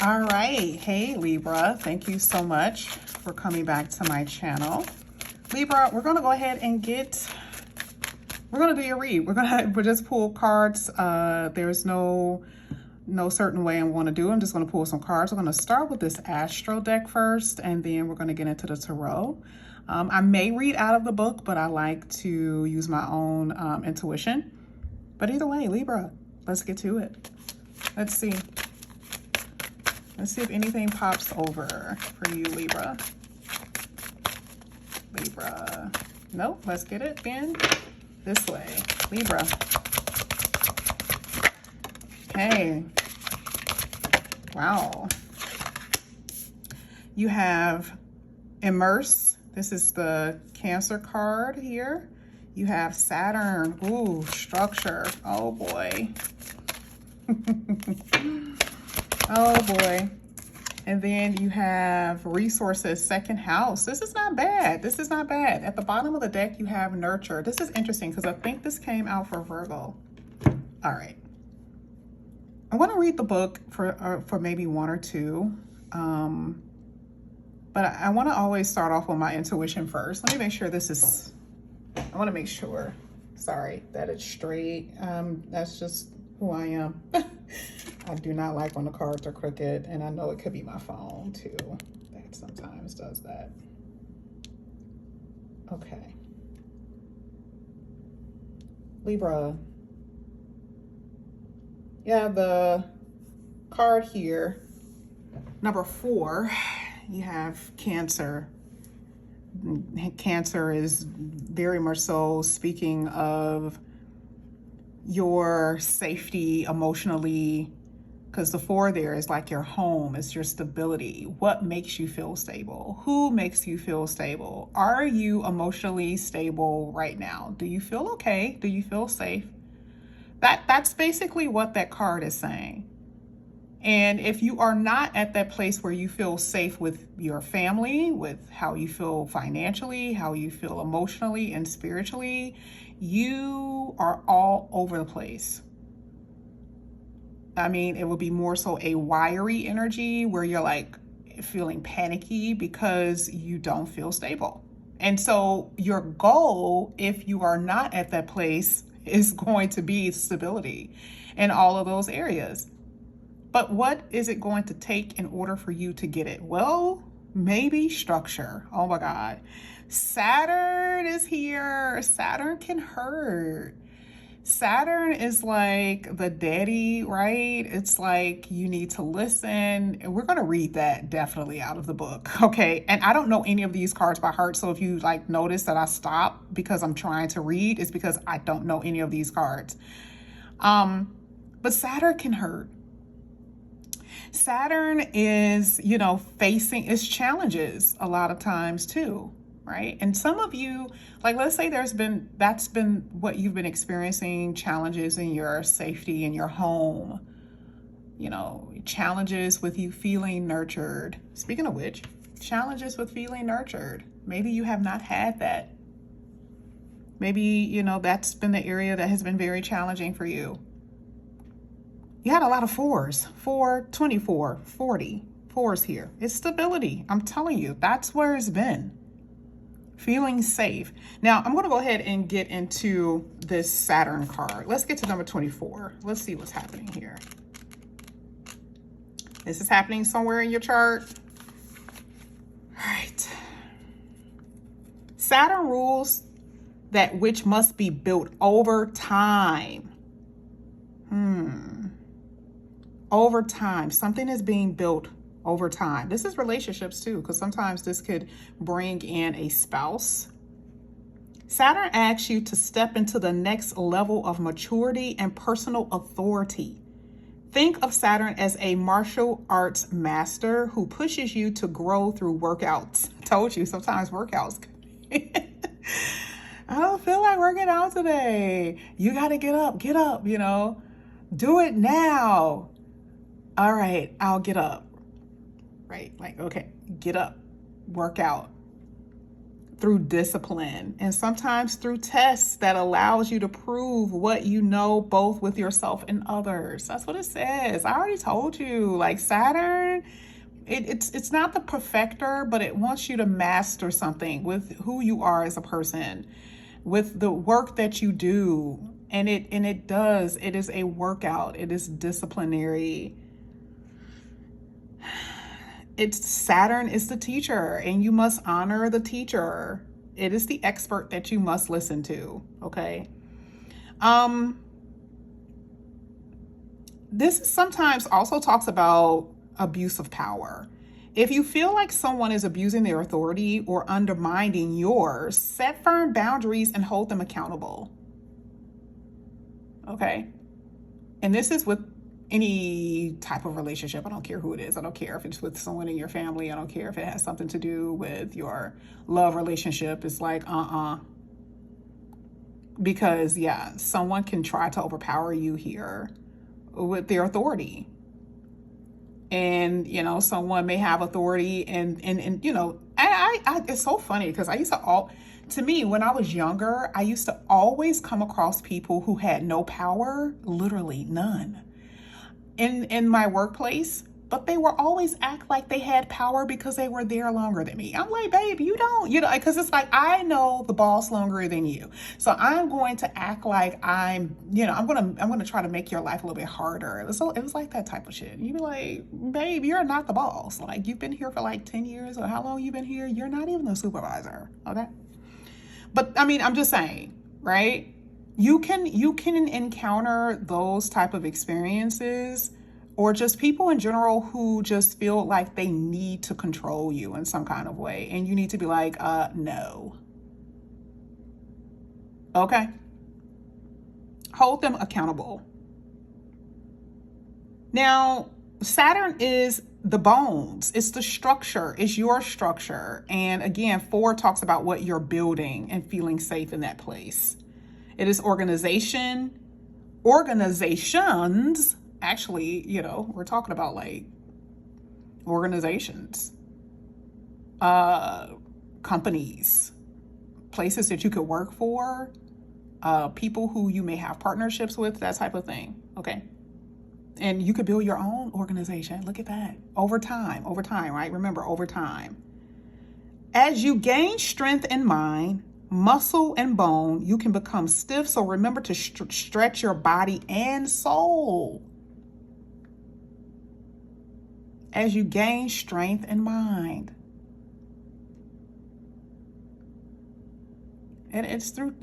All right. Hey, Libra. Thank you so much for coming back to my channel. Libra, we're going to go ahead and we're going to do your read. We'll just pull cards. There's no certain way I'm going to do it. I'm just going to pull some cards. We're going to start with this Astro deck first, and then we're going to get into the Tarot. I may read out of the book, but I like to use my own intuition. But either way, Libra, let's get to it. Let's see. Let's see if anything pops over for you, Libra. Libra. Nope, let's get it then. This way. Libra. Okay. Wow. You have Immerse. This is the Cancer card here. You have Saturn. Ooh, structure. Oh boy. Oh boy. And then you have Resources, second house. This is not bad. This is not bad. At the bottom of the deck, you have Nurture. This is interesting because I think this came out for Virgo. All right. I want to read the book for maybe one or two. But I want to always start off with my intuition first. Let me make sure this is, I want to make sure, sorry, that it's straight. That's just who I am. I do not like when the cards are crooked, and I know it could be my phone too. That sometimes does that. Okay. Libra. Yeah, the card here, number 4, you have Cancer. Cancer is very much so speaking of your safety emotionally, because the 4 there is like your home, it's your stability. What makes you feel stable? Who makes you feel stable? Are you emotionally stable right now? Do you feel okay? Do you feel safe? That's basically what that card is saying. And if you are not at that place where you feel safe with your family, with how you feel financially, how you feel emotionally and spiritually, you are all over the place. I mean, it would be more so a wiry energy where you're like feeling panicky because you don't feel stable. And so your goal, if you are not at that place, is going to be stability in all of those areas. But what is it going to take in order for you to get it? Well, maybe structure. Oh my God. Saturn is here. Saturn can hurt. Saturn is like the daddy, right? It's like you need to listen. And we're going to read that definitely out of the book. Okay. And I don't know any of these cards by heart. So if you like notice that I stop because I'm trying to read, it's because I don't know any of these cards. But Saturn can hurt. Saturn is, facing its challenges a lot of times too, right? And some of you, like, let's say that's been what you've been experiencing, challenges in your safety in your home, challenges with you feeling nurtured. Speaking of which, challenges with feeling nurtured. Maybe you have not had that. Maybe, that's been the area that has been very challenging for you. You had a lot of 4s, 4, 24, 40, 4s here. It's stability. I'm telling you, that's where it's been. Feeling safe. Now, I'm going to go ahead and get into this Saturn card. Let's get to number 24. Let's see what's happening here. This is happening somewhere in your chart. All right. Saturn rules that which must be built over time. Over time, something is being built over time. This is relationships too, because sometimes this could bring in a spouse. Saturn asks you to step into the next level of maturity and personal authority. Think of Saturn as a martial arts master who pushes you to grow through workouts. I told you, sometimes workouts. I don't feel like working out today. You got to get up, do it now. All right, I'll get up. Right, like, okay, get up, work out. through discipline, and sometimes through tests that allows you to prove what you know, both with yourself and others. That's what it says. I already told you, like Saturn, it's not the perfecter, but it wants you to master something with who you are as a person, with the work that you do. And it is a workout. It is disciplinary. Saturn is the teacher, and you must honor the teacher. It is the expert that you must listen to. Okay. This sometimes also talks about abuse of power. If you feel like someone is abusing their authority or undermining yours, set firm boundaries and hold them accountable. Okay. And this is with any type of relationship. I don't care who it is. I don't care if it's with someone in your family. I don't care if it has something to do with your love relationship. It's like, because yeah, someone can try to overpower you here with their authority. And, you know, someone may have authority and you know, I it's so funny because to me, when I was younger, I used to always come across people who had no power, literally none, in my workplace, but they were always act like they had power because they were there longer than me. I'm like, babe, you don't, you know, because it's like, I know the boss longer than you. So I'm going to act like I'm going to try to make your life a little bit harder. So it was like that type of shit. You'd be like, babe, you're not the boss. Like, you've been here for like 10 years or how long you've been here. You're not even the supervisor. Okay. But I mean, I'm just saying, right? You can encounter those type of experiences, or just people in general who just feel like they need to control you in some kind of way. And you need to be like, no. Okay. Hold them accountable. Now, Saturn is the bones. It's the structure. It's your structure. And again, 4 talks about what you're building and feeling safe in that place. It is organizations. Actually, you know, we're talking about like organizations, companies, places that you could work for, people who you may have partnerships with, that type of thing. Okay. And you could build your own organization. Look at that. Over time, right? Remember, over time. As you gain strength in mind, muscle, and bone, you can become stiff. So remember to stretch your body and soul. As you gain strength in mind. And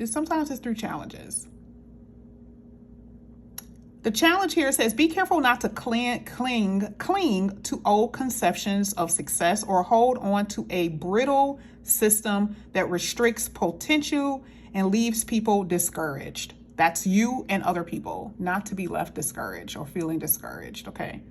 sometimes it's through challenges. The challenge here says, be careful not to cling to old conceptions of success or hold on to a brittle system that restricts potential and leaves people discouraged. That's you and other people, not to be left discouraged or feeling discouraged, okay?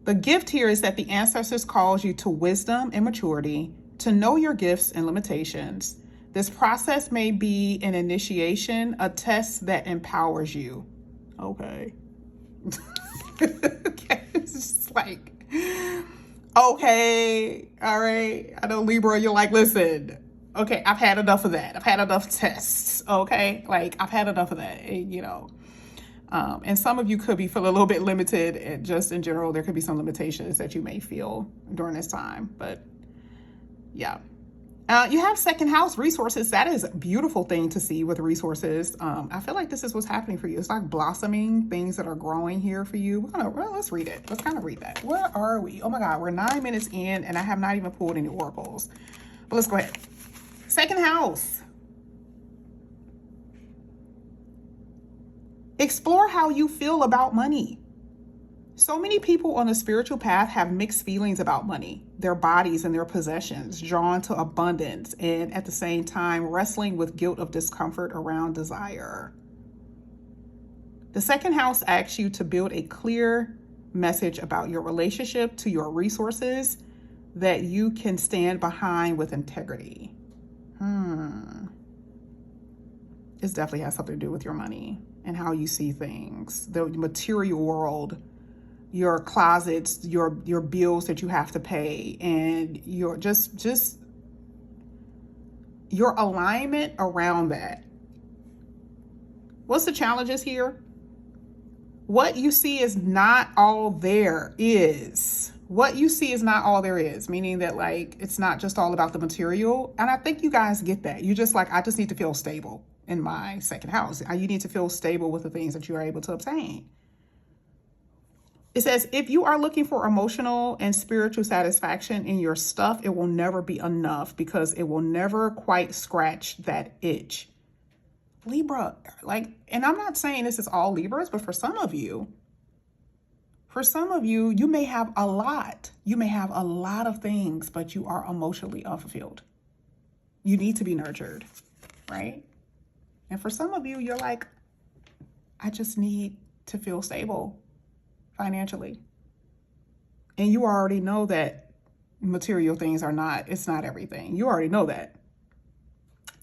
The gift here is that the ancestors calls you to wisdom and maturity, to know your gifts and limitations. This process may be an initiation, a test that empowers you. Okay. Okay. It's just like, okay, all right. I know, Libra, you're like, listen, okay, I've had enough of that. I've had enough tests, okay? Like, I've had enough of that, you know. And some of you could be feeling a little bit limited, and just in general, there could be some limitations that you may feel during this time, but yeah. You have second house resources. That is a beautiful thing to see with resources. I feel like this is what's happening for you. It's like blossoming, things that are growing here for you. Let's read it. Let's kind of read that. Where are we? Oh my God, we're 9 minutes in and I have not even pulled any oracles. But let's go ahead. Second house. Explore how you feel about money. So many people on the spiritual path have mixed feelings about money, their bodies and their possessions, drawn to abundance, and at the same time wrestling with guilt of discomfort around desire. The second house asks you to build a clear message about your relationship to your resources that you can stand behind with integrity. This definitely has something to do with your money and how you see things, the material world, your closets, your bills that you have to pay, and your just your alignment around that. What's the challenges here? What you see is not all there is. What you see is not all there is, meaning that like it's not just all about the material. And I think you guys get that. You just like, I just need to feel stable in my second house. You need to feel stable with the things that you are able to obtain. It says, if you are looking for emotional and spiritual satisfaction in your stuff, it will never be enough because it will never quite scratch that itch. Libra, like, and I'm not saying this is all Libras, but for some of you, you may have a lot. You may have a lot of things, but you are emotionally unfulfilled. You need to be nurtured, right? And for some of you, you're like, I just need to feel stable financially. And you already know that material things it's not everything. You already know that.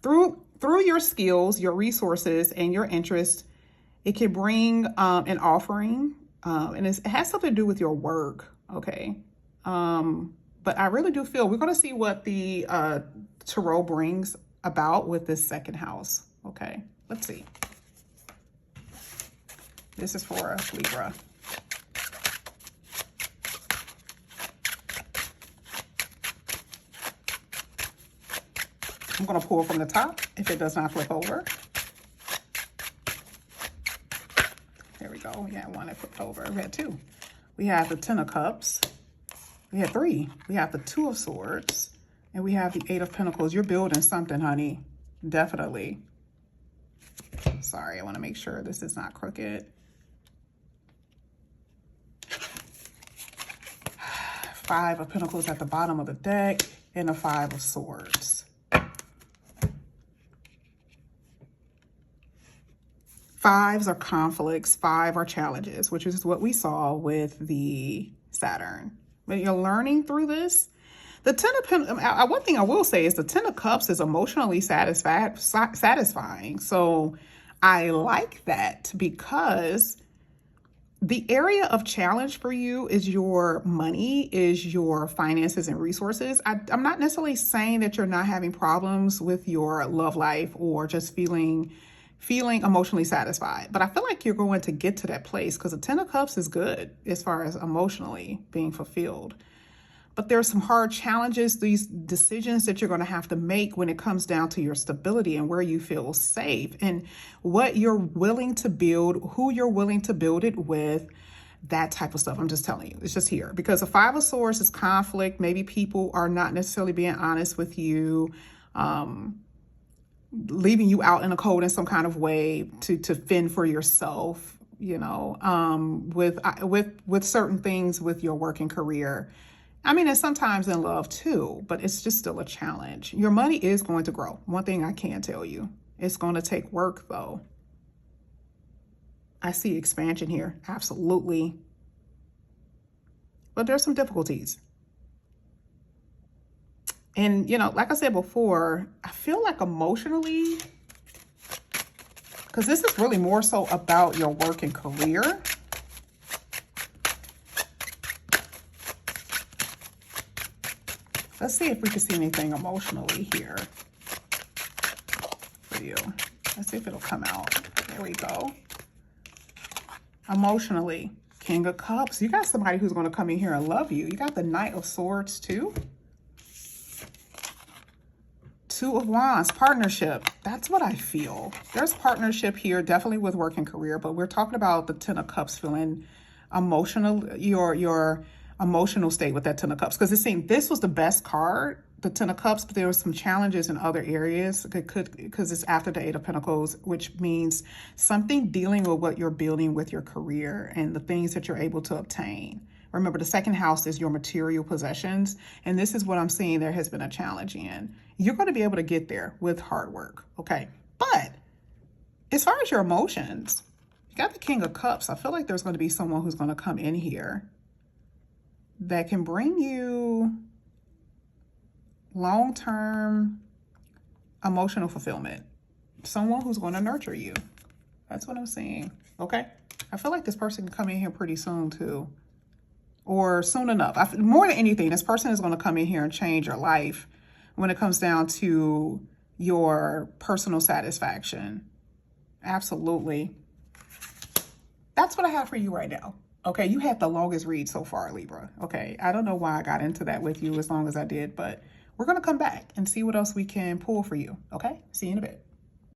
Through your skills, your resources, and your interests, it can bring an offering, and it has something to do with your work, okay? But I really do feel we're going to see what the Tarot brings about with this second house, okay? Let's see. This is for Libra. I'm going to pull from the top if it does not flip over. There we go. We had one that flipped over. We had two. We have the Ten of Cups. We had three. We have the Two of Swords. And we have the Eight of Pentacles. You're building something, honey. Definitely. Sorry, I want to make sure this is not crooked. Five of Pentacles at the bottom of the deck and a Five of Swords. Fives are conflicts, five are challenges, which is what we saw with the Saturn. But you're learning through this. The Ten of Pentacles, one thing I will say is the Ten of Cups is emotionally satisfying. So I like that because the area of challenge for you is your money, is your finances and resources. I'm not necessarily saying that you're not having problems with your love life or just feeling emotionally satisfied. But I feel like you're going to get to that place because the Ten of Cups is good as far as emotionally being fulfilled. But there are some hard challenges, these decisions that you're going to have to make when it comes down to your stability and where you feel safe and what you're willing to build, who you're willing to build it with, that type of stuff. I'm just telling you, it's just here. Because the Five of Swords is conflict. Maybe people are not necessarily being honest with you. Leaving you out in the cold in some kind of way to fend for yourself, you know, with certain things with your working career. I mean, and sometimes in love too, but it's just still a challenge. Your money is going to grow. One thing I can tell you, it's going to take work though. I see expansion here, absolutely. But there's some difficulties. And, you know, like I said before, I feel like emotionally, because this is really more so about your work and career. Let's see if we can see anything emotionally here for you. Let's see if it'll come out. There we go. Emotionally, King of Cups. You got somebody who's going to come in here and love you. You got the Knight of Swords too. Two of Wands, partnership. That's what I feel. There's partnership here, definitely with work and career, but we're talking about the Ten of Cups feeling emotional, your emotional state with that Ten of Cups. Because it seemed this was the best card, the Ten of Cups, but there were some challenges in other areas. Because it's after the Eight of Pentacles, which means something dealing with what you're building with your career and the things that you're able to obtain. Remember, the second house is your material possessions. And this is what I'm seeing there has been a challenge in. You're going to be able to get there with hard work. Okay. But as far as your emotions, you got the King of Cups. I feel like there's going to be someone who's going to come in here that can bring you long-term emotional fulfillment. Someone who's going to nurture you. That's what I'm seeing. Okay. I feel like this person can come in here pretty soon too. Or soon enough. More than anything, this person is going to come in here and change your life when it comes down to your personal satisfaction. Absolutely. That's what I have for you right now. Okay, you had the longest read so far, Libra. Okay, I don't know why I got into that with you as long as I did, but we're going to come back and see what else we can pull for you. Okay, see you in a bit.